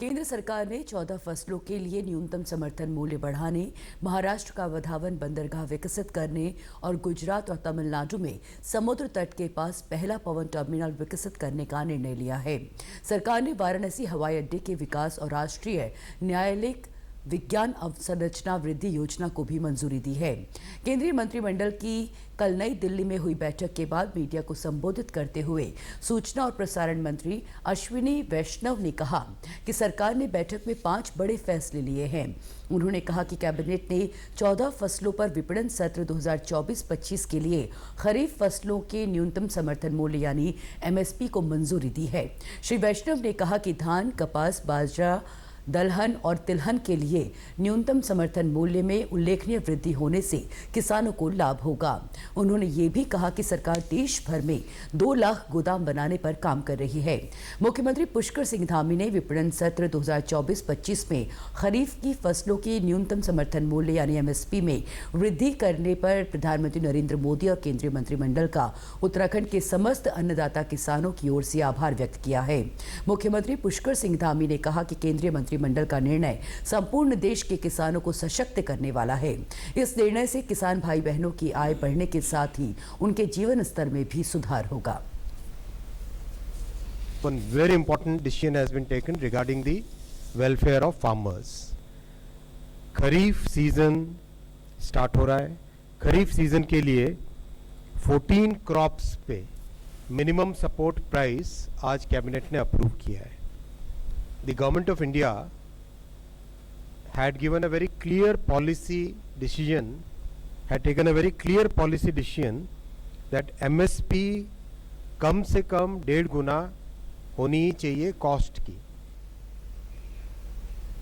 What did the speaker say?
केंद्र सरकार ने 14 फसलों के लिए न्यूनतम समर्थन मूल्य बढ़ाने, महाराष्ट्र का वधावन बंदरगाह विकसित करने और गुजरात और तमिलनाडु में समुद्र तट के पास पहला पवन टर्मिनल विकसित करने का निर्णय लिया है। सरकार ने वाराणसी हवाई अड्डे के विकास और राष्ट्रीय न्यायालयिक विज्ञान अवसंरचना वृद्धि योजना को भी मंजूरी दी है। केंद्रीय मंत्रिमंडल की कल नई दिल्ली में हुई बैठक के बाद मीडिया को संबोधित करते हुए सूचना और प्रसारण मंत्री अश्विनी वैष्णव ने कहा कि सरकार ने बैठक में 5 बड़े फैसले लिए हैं। उन्होंने कहा कि कैबिनेट ने 14 फसलों पर विपणन सत्र 2024-25 के लिए खरीफ फसलों के न्यूनतम समर्थन मूल्य यानी MSP को मंजूरी दी है। श्री वैष्णव ने कहा कि धान, कपास, बाजरा, दलहन और तिलहन के लिए न्यूनतम समर्थन मूल्य में उल्लेखनीय वृद्धि होने से किसानों को लाभ होगा। उन्होंने ये भी कहा कि सरकार देश भर में 2 लाख गोदाम बनाने पर काम कर रही है। मुख्यमंत्री पुष्कर सिंह धामी ने विपणन सत्र 2024-25 में खरीफ की फसलों की न्यूनतम समर्थन मूल्य यानी MSP में वृद्धि करने पर प्रधानमंत्री नरेंद्र मोदी और केंद्रीय मंत्रिमंडल का उत्तराखंड के समस्त अन्नदाता किसानों की ओर से आभार व्यक्त किया है। मुख्यमंत्री पुष्कर सिंह धामी ने कहा कि केंद्रीय मंत्रिमंडल का निर्णय संपूर्ण देश के किसानों को सशक्त करने वाला है। इस निर्णय से किसान भाई बहनों की आय बढ़ने के साथ ही उनके जीवन स्तर में भी सुधार होगा। One very important decision has been taken regarding the welfare of farmers. Kharif season start हो रहा है। खरीफ सीजन के लिए 14 क्रॉप्स पे मिनिमम सपोर्ट प्राइस आज कैबिनेट ने अप्रूव किया है। The government of India had given a very clear policy decision, had taken a very clear policy decision that MSP कम से कम 1.5 गुना होनी चाहिए कॉस्ट की।